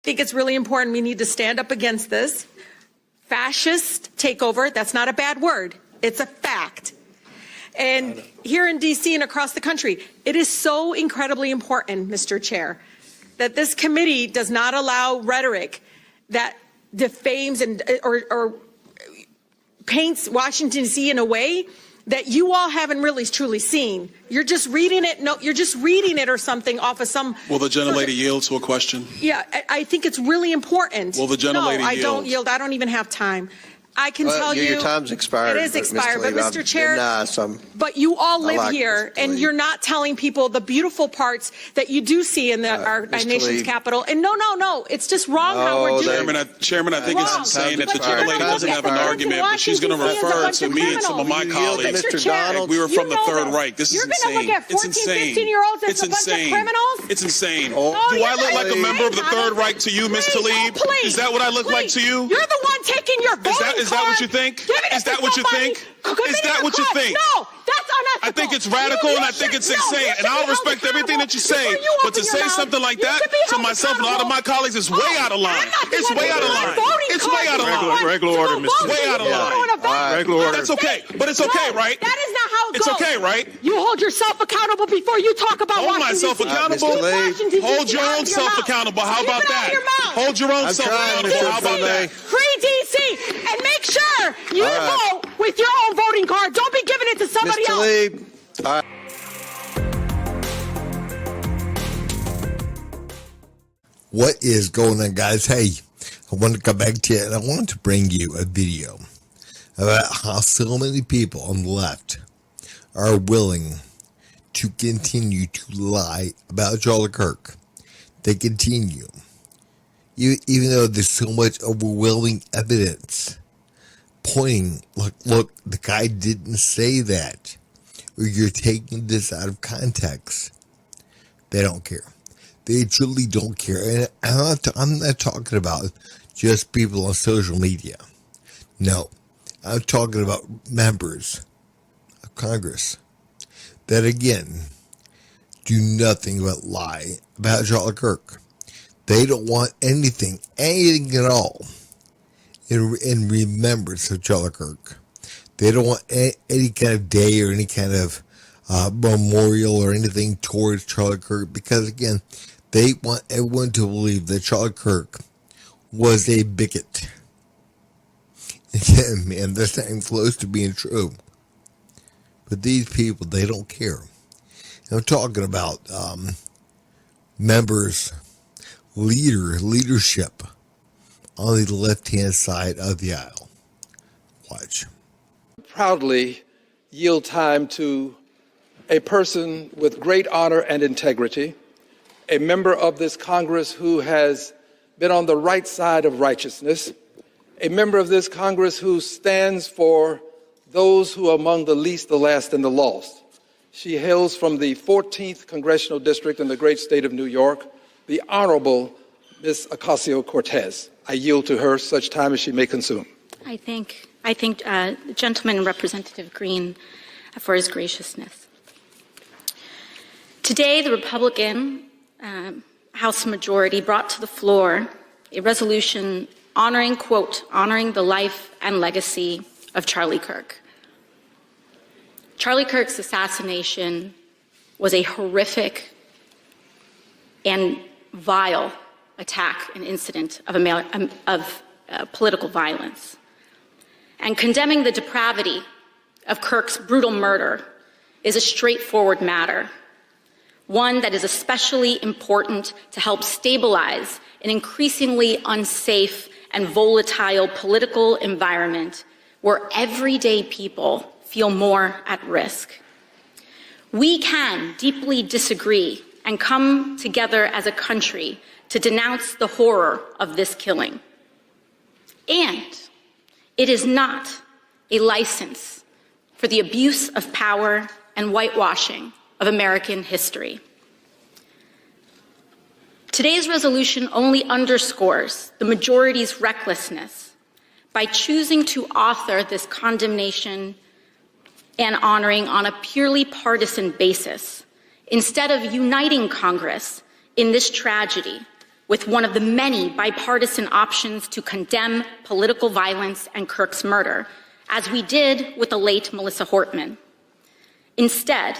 think it's really important. We need to stand up against this fascist takeover. That's not a bad word. It's a fact. And here in D.C. and across the country, it is so incredibly important, Mr. Chair, that this committee does not allow rhetoric that defames and or paints Washington, D.C. in a way that you all haven't really truly seen. You're just reading it. No, you're just reading it or something off of some. Will the gentlelady yield to a question? Yeah, I think it's really important. Will the gentlelady yield? No, I don't yield. I don't even have time. I can tell you. Your time's expired. It is expired, but Mr. Chair, been, but you all live like here, and you're not telling people the beautiful parts that you do see in our nation's capital. And no, it's just wrong how we're doing it. Chairman, I think it's insane that the gentlelady doesn't have an argument, but she's going to refer to me and some of my colleagues. Mr. Donald, we were from the Third Reich. This is insane. You're going to look at 14, 15-year-olds as a bunch of criminals? It's insane. Do I look like a member of the Third Reich to you, Ms. Tlaib? Please. Is that what I look like to you? You're the one taking your voting card. Is that what you think? Is that what you think? Is that what you think? No, that's unethical. I think it's radical and I think it's insane. And I'll respect everything that you say. But to say something like that to myself and a lot of my colleagues is way out of line. It's way out of line. It's way out of line. Regular order, Mr. Way out of line. Regular order. That's okay. But it's okay, right? That is not how it goes. It's okay, right? You hold yourself accountable before you talk about Hold Washington, myself accountable. Hold your own self accountable. How about that? Hold your own self accountable. How about that? Free DC and make sure you vote with your own voting card. Don't be giving it to somebody else. All right. What is going on, guys? Hey, I want to come back to you, and I want to bring you a video about how so many people on the left are willing to continue to lie about Charlie Kirk. They continue, even though there's so much overwhelming evidence pointing, look, the guy didn't say that, or you're taking this out of context. They don't care. They truly don't care. And I'm not talking about just people on social media. No, I'm talking about members of Congress that, again, do nothing but lie about Charlie Kirk. They don't want anything at all in remembrance of Charlie Kirk. They don't want any kind of day or any kind of memorial or anything towards Charlie Kirk because, again, they want everyone to believe that Charlie Kirk was a bigot. Again, man, that's not even close to being true. But these people, they don't care. I'm talking about members, leadership on the left-hand side of the aisle. Watch. Proudly yield time to a person with great honor and integrity, a member of this Congress who has been on the right side of righteousness, a member of this Congress who stands for those who are among the least, the last, and the lost. She hails from the 14th Congressional District in the great state of New York, the Honorable Ms. Ocasio-Cortez. I yield to her such time as she may consume. I thank the gentleman, Representative Green, for his graciousness. Today, the Republican House majority brought to the floor a resolution honoring, quote, honoring the life and legacy of Charlie Kirk. Charlie Kirk's assassination was a horrific and vile attack and incident of political violence. And condemning the depravity of Kirk's brutal murder is a straightforward matter, one that is especially important to help stabilize an increasingly unsafe and volatile political environment where everyday people feel more at risk. We can deeply disagree and come together as a country to denounce the horror of this killing. And it is not a license for the abuse of power and whitewashing of American history. Today's resolution only underscores the majority's recklessness by choosing to author this condemnation and honoring on a purely partisan basis, instead of uniting Congress in this tragedy with one of the many bipartisan options to condemn political violence and Kirk's murder, as we did with the late Melissa Hortman. Instead,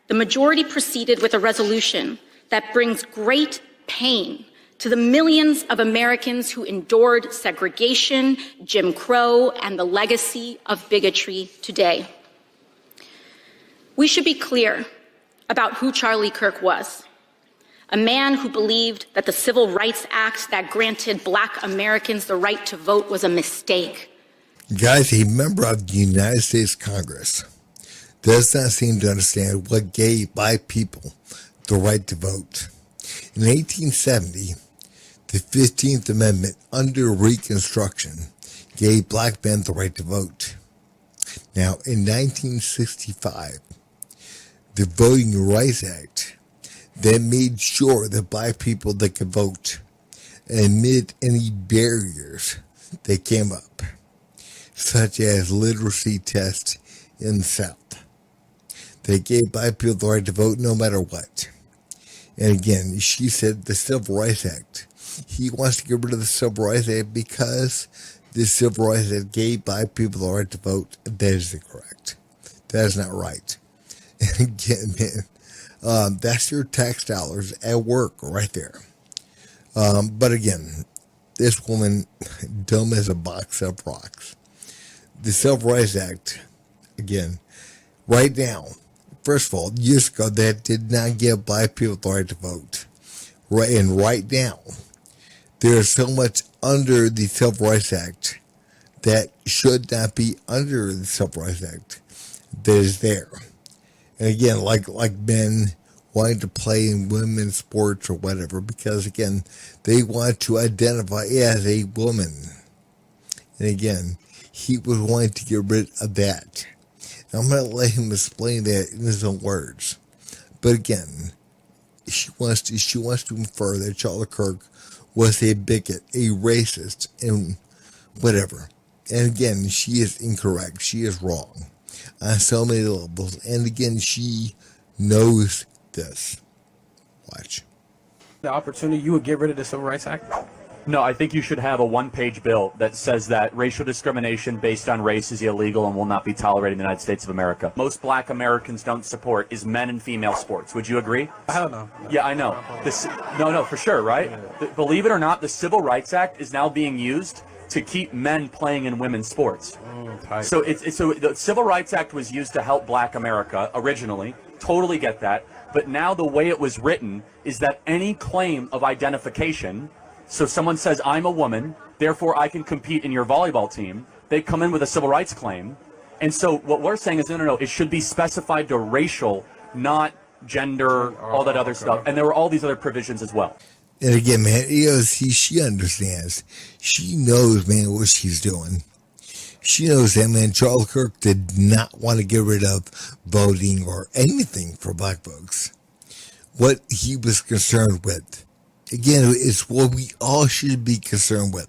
the majority proceeded with a resolution that brings great pain to the millions of Americans who endured segregation, Jim Crow, and the legacy of bigotry today. We should be clear about who Charlie Kirk was. A man who believed that the Civil Rights Act that granted Black Americans the right to vote was a mistake. Guys, a member of the United States Congress does not seem to understand what gave Black people the right to vote. In 1870, the 15th Amendment under Reconstruction gave Black men the right to vote. Now, in 1965, the Voting Rights Act that made sure that Black people that could vote amid any barriers that came up, such as literacy tests in the South. They gave Black people the right to vote no matter what. And again, she said the Civil Rights Act. He wants to get rid of the Civil Rights Act because the Civil Rights Act gave Black people the right to vote. That is incorrect. That is not right. And again, man, that's your tax dollars at work right there. But again, this woman, dumb as a box of rocks. The Civil Rights Act, again, right now, first of all, years ago, that did not give Black people the right to vote. Right, and right now, there is so much under the Civil Rights Act that should not be under the Civil Rights Act that is there. And again, like men wanting to play in women's sports or whatever, because again, they want to identify as a woman. And again, he was wanting to get rid of that. And I'm going to let him explain that in his own words. But again, she wants to infer that Charlie Kirk was a bigot, a racist, and whatever. And again, she is incorrect. She is wrong on so many levels. And again, she knows this. Watch. The opportunity, you would get rid of the Civil Rights Act? No, I think you should have a one-page bill that says that racial discrimination based on race is illegal and will not be tolerated in the United States of America. Most Black Americans don't support is men and female sports. Would you agree? I don't know. Yeah, I know. No, for sure, right? Believe it or not, the Civil Rights Act is now being used to keep men playing in women's sports. So the Civil Rights Act was used to help Black America originally. Totally get that. But now the way it was written is that any claim of identification, so someone says, I'm a woman, therefore I can compete in your volleyball team, they come in with a civil rights claim. And so what we're saying is, no, it should be specified to racial, not gender, all that other stuff. And there were all these other provisions as well. And again, man, A.O.C, she understands. She knows, man, what she's doing. She knows that, man, Charlie Kirk did not want to get rid of voting or anything for Black folks. What he was concerned with, again, it's what we all should be concerned with.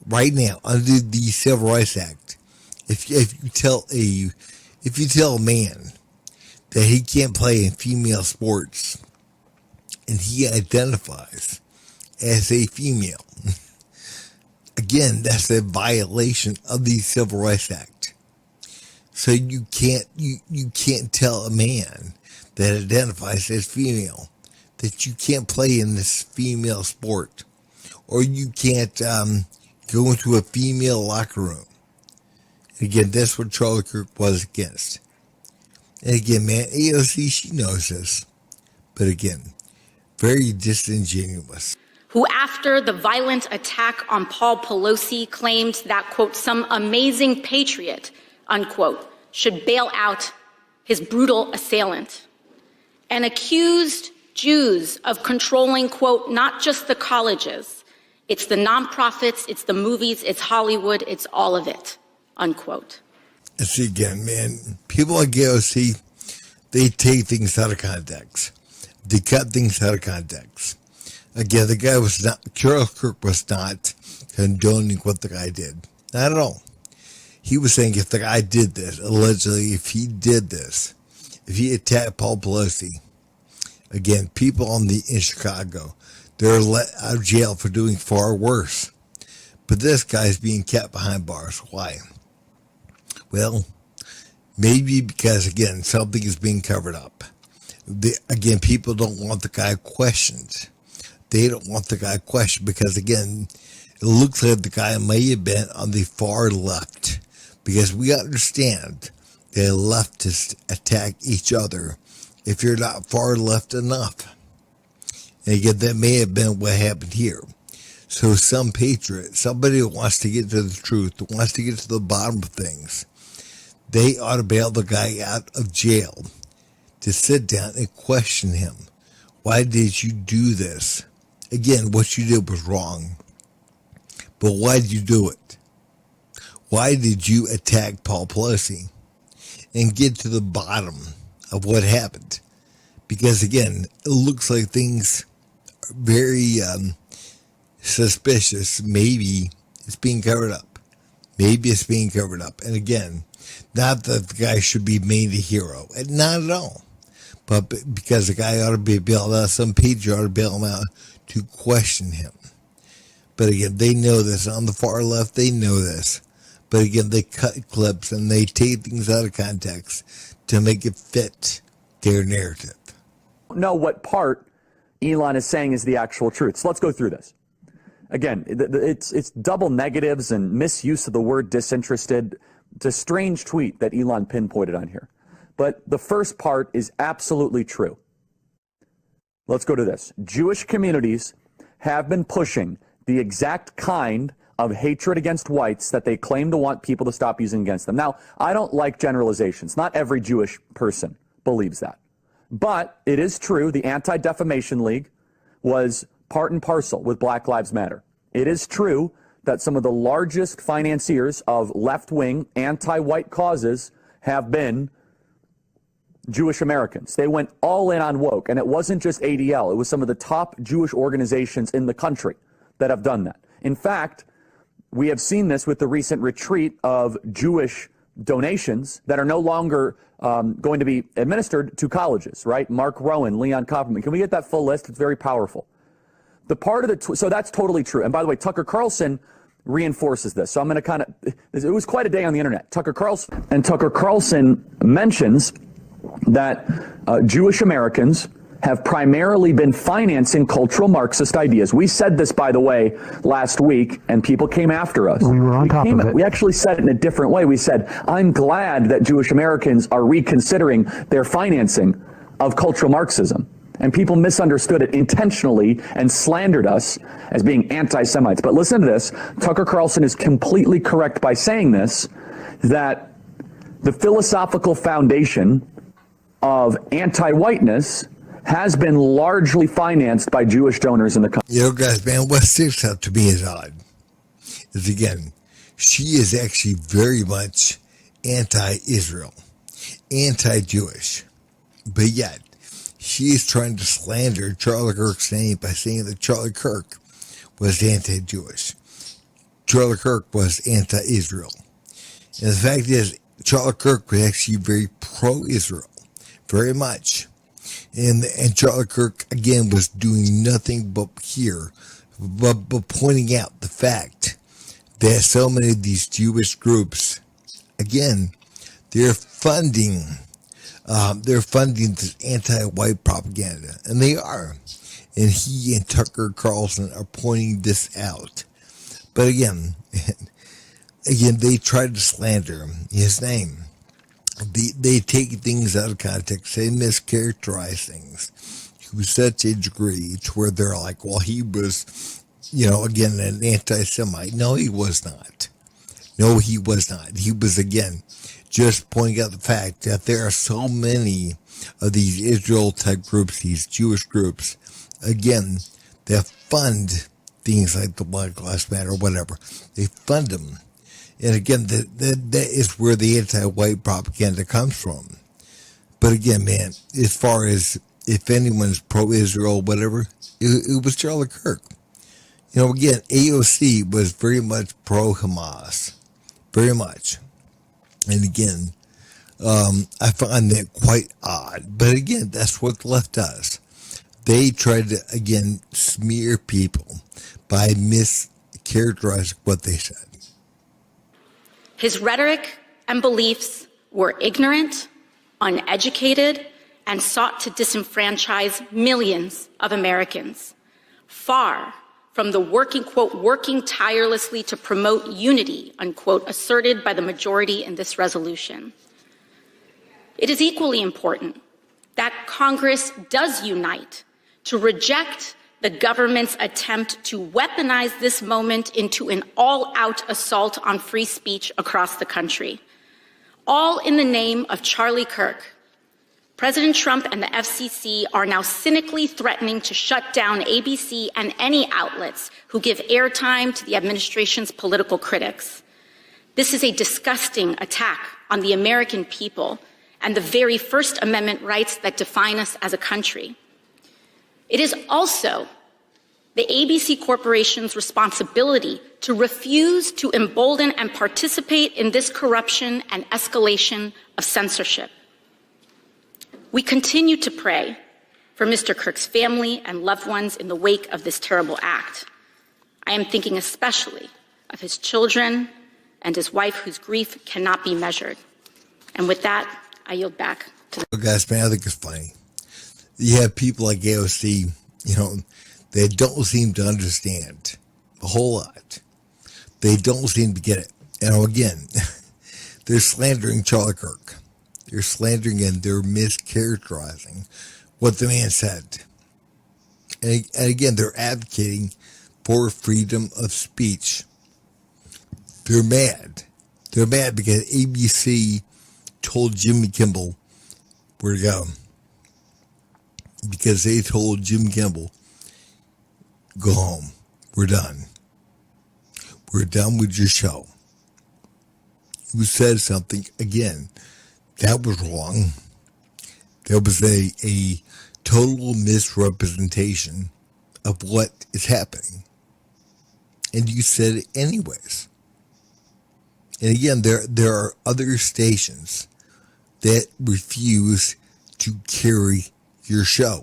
Right now, under the Civil Rights Act, if you tell a man that he can't play in female sports and he identifies as a female, again, that's a violation of the Civil Rights Act. So you can't tell a man that identifies as female that you can't play in this female sport, or you can't go into a female locker room. Again, that's what Charlie Kirk was against. And again, man, A.O.C, she knows this. But again, very disingenuous. Who, after the violent attack on Paul Pelosi, claimed that, quote, some amazing patriot, unquote, should bail out his brutal assailant, and accused Jews of controlling, quote, not just the colleges, it's the nonprofits, it's the movies, it's Hollywood, it's all of it, unquote. And see, again, man, people like A.O.C, they take things out of context. They cut things out of context. Again, Charlie Kirk was not condoning what the guy did. Not at all. He was saying if the guy did this, allegedly, if he attacked Paul Pelosi, again, people in Chicago, They're let out of jail for doing far worse. But this guy's being kept behind bars. Why? Well, maybe because, again, something is being covered up. Again, people don't want the guy questioned. They don't want the guy questioned because, again, it looks like the guy may have been on the far left. Because we understand that leftists attack each other if you're not far left enough. And again, that may have been what happened here. So some patriot, somebody who wants to get to the truth, who wants to get to the bottom of things, they ought to bail the guy out of jail to sit down and question him. Why did you do this? Again, what you did was wrong. But why did you do it? Why did you attack Paul Pelosi? And get to the bottom of what happened. Because again, it looks like things are very suspicious. Maybe it's being covered up. Maybe it's being covered up. And again, not that the guy should be made a hero. Not at all. But because the guy ought to be bailed out, some patriot ought to bail him out to question him. But again, they know this. On the far left, they know this. But again, they cut clips and they take things out of context to make it fit their narrative. Know what part Elon is saying is the actual truth. So let's go through this. Again, it's double negatives and misuse of the word disinterested. It's a strange tweet that Elon pinpointed on here. But the first part is absolutely true. Let's go to this. Jewish communities have been pushing the exact kind of hatred against whites that they claim to want people to stop using against them. Now, I don't like generalizations. Not every Jewish person believes that. But it is true, the Anti-Defamation League was part and parcel with Black Lives Matter. It is true that some of the largest financiers of left-wing, anti-white causes have been Jewish Americans. They went all in on woke, and it wasn't just ADL. It was some of the top Jewish organizations in the country that have done that. In fact, we have seen this with the recent retreat of Jewish donations that are no longer going to be administered to colleges, right? Mark Rowan, Leon Kopperman. Can we get that full list? It's very powerful. The part of the, so that's totally true. And by the way, Tucker Carlson reinforces this. So I'm going to it was quite a day on the internet. Tucker Carlson mentions that Jewish Americans have primarily been financing cultural Marxist ideas. We said this, by the way, last week, and people came after us. We were on top of it. We actually said it in a different way. We said, I'm glad that Jewish Americans are reconsidering their financing of cultural Marxism. And people misunderstood it intentionally and slandered us as being anti-Semites. But listen to this. Tucker Carlson is completely correct by saying this, that the philosophical foundation of anti-whiteness has been largely financed by Jewish donors in the country. You know, guys, man, what sticks out to me is odd. Is again, she is actually very much anti-Israel, anti-Jewish, but yet she is trying to slander Charlie Kirk's name by saying that Charlie Kirk was anti-Jewish. Charlie Kirk was anti-Israel. And the fact is, Charlie Kirk was actually very pro-Israel, very much. And Charlie Kirk, again, was doing nothing but pointing out the fact that so many of these Jewish groups, again, they're funding this anti-white propaganda, and they are. And he and Tucker Carlson are pointing this out. But again, they try to slander his name. They take things out of context. They mischaracterize things to such a degree to where they're like, well, he was, again, an anti-Semite. No, he was not. No, he was not. He was, again, just pointing out the fact that there are so many of these Israel-type groups, these Jewish groups, again, that fund things like the Black Lives Matter or whatever. They fund them. And again, that is where the anti-white propaganda comes from. But again, man, as far as if anyone's pro-Israel, whatever, it was Charlie Kirk. Again, A.O.C. was very much pro-Hamas. Very much. And again, I find that quite odd. But again, that's what the left does. they try to, again, smear people by mischaracterizing what they said. His rhetoric and beliefs were ignorant, uneducated, and sought to disenfranchise millions of Americans, far from the working tirelessly to promote unity, unquote, asserted by the majority in this resolution. It is equally important that Congress does unite to reject the government's attempt to weaponize this moment into an all-out assault on free speech across the country, all in the name of Charlie Kirk. President Trump and the FCC are now cynically threatening to shut down ABC and any outlets who give airtime to the administration's political critics. This is a disgusting attack on the American people and the very First Amendment rights that define us as a country. It is also the ABC Corporation's responsibility to refuse to embolden and participate in this corruption and escalation of censorship. We continue to pray for Mr. Kirk's family and loved ones in the wake of this terrible act. I am thinking especially of his children and his wife, whose grief cannot be measured. And with that, I yield back to the— Well, guys, man, I think it's funny. You have people like A.O.C., they don't seem to understand a whole lot. They don't seem to get it. And again, they're slandering Charlie Kirk. They're slandering and they're mischaracterizing what the man said. And again, they're advocating for freedom of speech. They're mad. They're mad because ABC told Jimmy Kimmel where to go. Because they told Jimmy Kimmel, go home. We're done. We're done with your show. You said something, again, that was wrong. There was a total misrepresentation of what is happening. And you said it anyways. And again, there are other stations that refuse to carry your show.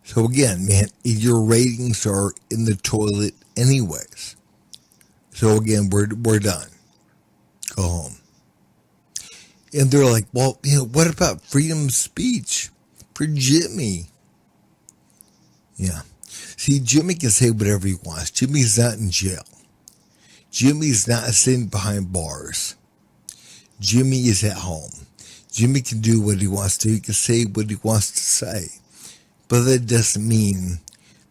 So again, man, your ratings are in the toilet anyways. So again, we're done. Go home. And they're like, well, what about freedom of speech for Jimmy? Yeah. See, Jimmy can say whatever he wants. Jimmy's not in jail. Jimmy's not sitting behind bars. Jimmy is at home. Jimmy can do what he wants to. He can say what he wants to say. But that doesn't mean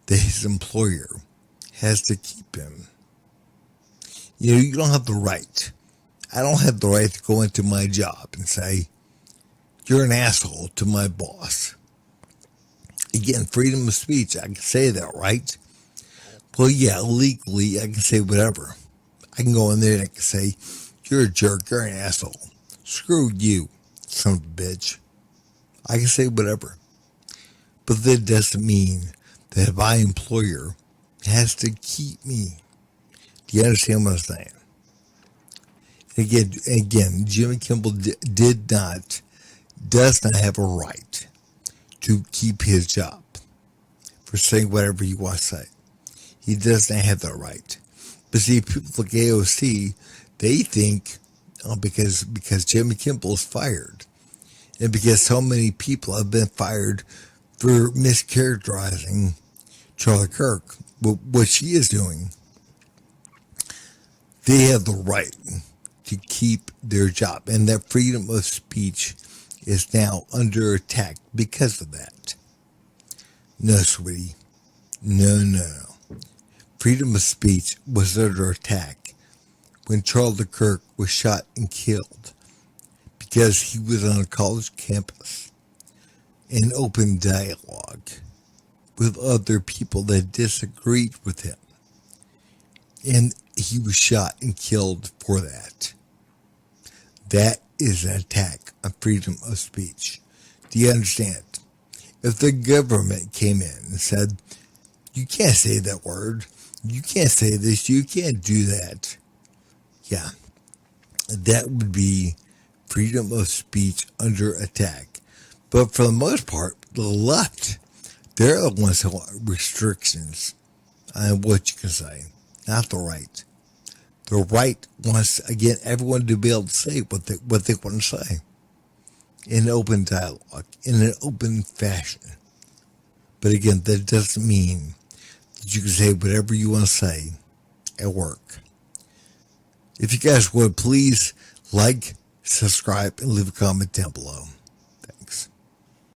that his employer has to keep him. You don't have the right. I don't have the right to go into my job and say, you're an asshole to my boss. Again, freedom of speech, I can say that, right? Well, yeah, legally, I can say whatever. I can go in there and I can say, you're a jerk, you're an asshole. Screw you, son of a bitch. I can say whatever. But that doesn't mean that my employer has to keep me. Do you understand what I'm saying? Again, Jimmy Kimmel does not have a right to keep his job for saying whatever he wants to say. He does not have that right. But see, people like A.O.C., they think, because Jimmy Kimmel is fired, and because so many people have been fired for mischaracterizing Charlie Kirk, what she is doing, they have the right to keep their job. And that freedom of speech is now under attack because of that. No, sweetie. No. Freedom of speech was under attack when Charlie Kirk was shot and killed because he was on a college campus in open dialogue with other people that disagreed with him. And he was shot and killed for that. That is an attack on freedom of speech. Do you understand? If the government came in and said, you can't say that word, you can't say this, you can't do that, yeah, that would be freedom of speech under attack. But for the most part, the left They're the ones who want restrictions on what you can say, not the right. The right wants, again, everyone to be able to say what they want to say in open dialogue, in an open fashion. But again, that doesn't mean that you can say whatever you want to say at work. If you guys would, please like, subscribe, and leave a comment down below.